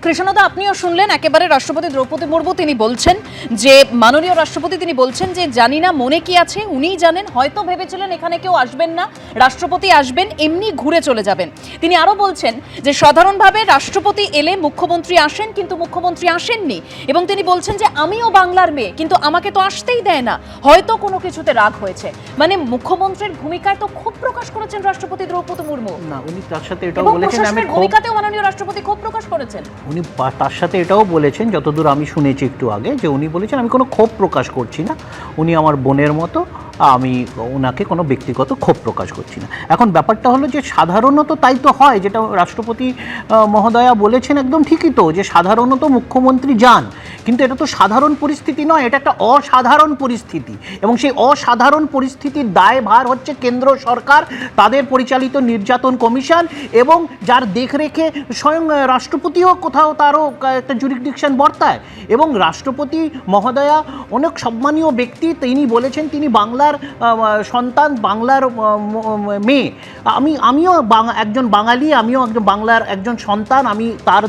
কৃষ্ণদা, আপনিও শুনলেন একেবারে রাষ্ট্রপতি দ্রৌপদী মুর্মু তিনি বলছেন যে মাননীয় রাষ্ট্রপতি তিনি বলছেন যে জানি না মনে কি আছে, উনিই জানেন। হয়তো ভেবেছিলেন এখানে কেউ আসবেন না, রাষ্ট্রপতি আসবেন, এমনি ঘুরে চলে যাবেন। তিনি আরো বলছেন যে সাধারণভাবে রাষ্ট্রপতি এলে মুখ্যমন্ত্রী আসেন, কিন্তু মুখ্যমন্ত্রী আসেননি। এবং তিনি বলছেন যে আমিও বাংলার মেয়ে, কিন্তু আমাকে তো আসতেই দেয় না, হয়তো কোনো কিছুতে রাগ হয়েছে। মানে মুখ্যমন্ত্রীর ভূমিকায় তো ক্ষোভ প্রকাশ করেছেন রাষ্ট্রপতি দ্রৌপদী মুর্মু। না, উনি তার সাথে এটাও বলেছেন আমি ভূমিকাতেও মাননীয় রাষ্ট্রপতি ক্ষোভ প্রকাশ করেছেন। উনি তার সাথে এটাও বলেছেন, যতদূর আমি শুনেছি একটু আগে, যে উনি বলেছেন আমি কোনো ক্ষোভ প্রকাশ করছি না, উনি আমার বোনের মতো, আমি ওনাকে কোনো ব্যক্তিগত ক্ষোভ প্রকাশ করছি না। এখন ব্যাপারটা হলো যে সাধারণত তাই তো হয়, যেটা রাষ্ট্রপতি মহোদয়া বলেছেন একদম ঠিকই তো, যে সাধারণত মুখ্যমন্ত্রী যান, কিন্তু এটা তো সাধারণ পরিস্থিতি নয়, এটা একটা অসাধারণ পরিস্থিতি। এবং সেই অসাধারণ পরিস্থিতির দায়ভার হচ্ছে কেন্দ্র সরকার, তাদের পরিচালিত নির্যাতন কমিশন, এবং যার দেখরেখে স্বয়ং রাষ্ট্রপতিও কোথাও তারও একটা জুরিসডিকশন বর্তায়। এবং রাষ্ট্রপতি মহোদয়া অনেক সম্মানীয় ব্যক্তি, তিনি বলেছেন তিনি বাংলার সন্তান, বাংলার মেয়ে। আমিও একজন বাঙালি, আমিও একজন বাংলার একজন সন্তান, আমি তার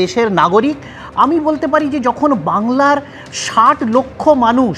দেশের নাগরিক। আমি বলতে পারি যে যখন বাংলার 60 লক্ষ মানুষ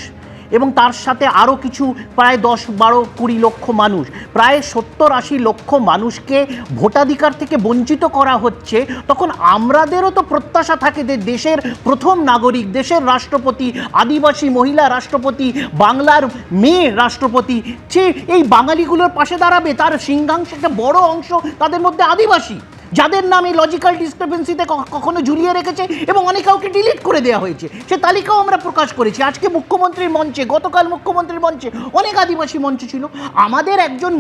এবং তার সাথে আরও কিছু প্রায় 10, 12, 20 লক্ষ মানুষ, প্রায় 70-80 লক্ষ মানুষকে ভোটাধিকার থেকে বঞ্চিত করা হচ্ছে, তখন আমাদেরও তো প্রত্যাশা থাকে যে দেশের প্রথম নাগরিক, দেশের রাষ্ট্রপতি, আদিবাসী মহিলা রাষ্ট্রপতি, বাংলার মেয়ে রাষ্ট্রপতি, সে এই বাঙালিগুলোর পাশে দাঁড়াবে। তার সিংহাংশ একটা বড় অংশ তাদের মধ্যে আদিবাসী, যাদের নামে লজিক্যাল ডিসক্রিপেন্সিতে কখনো ঝুলিয়ে রেখেছে এবং অনেক কাউকে ডিলিট করে দেওয়া হয়েছে। সে তালিকাও আমরা প্রকাশ করেছি। আজকে মুখ্যমন্ত্রীর মঞ্চে, গতকাল মুখ্যমন্ত্রীর মঞ্চে অনেক আদিবাসী মঞ্চ ছিল। আমাদের একজন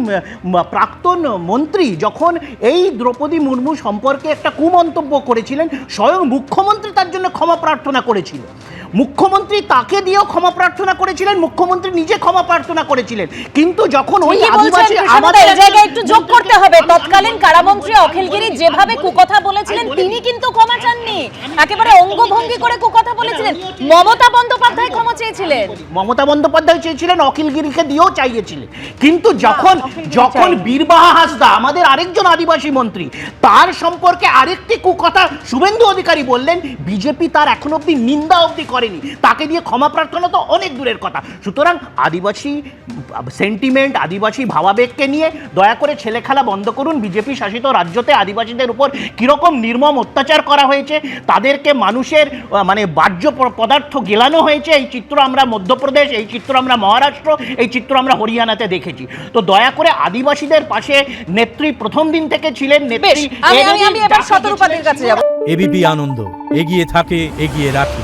প্রাক্তন মন্ত্রী যখন এই দ্রৌপদী মুর্মু সম্পর্কে একটা কুমন্তব্য করেছিলেন, স্বয়ং মুখ্যমন্ত্রী তার জন্য ক্ষমা প্রার্থনা করেছিল। মুখ্যমন্ত্রী তাকে দিয়েও ক্ষমা প্রার্থনা করেছিলেন, মুখ্যমন্ত্রী নিজে ক্ষমা প্রার্থনা করেছিলেন। কিন্তু যখন ওই আদিবাসী, আমাদের এই জায়গায় একটু যোগ করতে হবে, তৎকালীন কারামন্ত্রী অখিলগিরি যেভাবে কুকথা বলেছিলেন, তিনি কিন্তু ক্ষমা চাননি, একেবারে অঙ্গভঙ্গি করে কুকথা বলেছিলেন। মমতা বন্দ্যোপাধ্যায় ক্ষমা চেয়েছিলেন, মমতা বন্দ্যোপাধ্যায় চেয়েছিলেন, অখিলগিরিকে দিয়েও চাইয়েছিলেন। কিন্তু যখন বীরবাহা হাসদা, আমাদের আরেকজন আদিবাসী মন্ত্রী, তার সম্পর্কে আরেকটি কুকথা শুভেন্দু অধিকারী বললেন, বিজেপি তার এখনো অব্দি নিন্দা অব্দি করেনি, তাকে দিয়ে ক্ষমা প্রার্থনা তো অনেক দূরের কথা। সুতরাং আদিবাসী সেন্টিমেন্ট, আদিবাসী ভাবাবেগকে নিয়ে দয়া করে ছেলে খেলা বন্ধ করুন। বিজেপি শাসিত রাজ্যতে আদিবাসীদের উপর কীরকম নির্মম অত্যাচার করা হয়েছে, তাদেরকে মানুষের বাহ্য পদার্থ গেলানো হয়েছে, এই চিত্র আমরা মধ্যপ্রদেশ, এই চিত্র আমরা মহারাষ্ট্র, এই চিত্র আমরা হরিয়ানাতে দেখেছি। তো দয়া করে আদিবাসীদের পাশে নেত্রী প্রথম দিন থেকে ছিলেন। নেত্রী, আমি এবার শতরূপাদের কাছে যাব। এবিপি আনন্দ, এগিয়ে থাকে, এগিয়ে রাখে।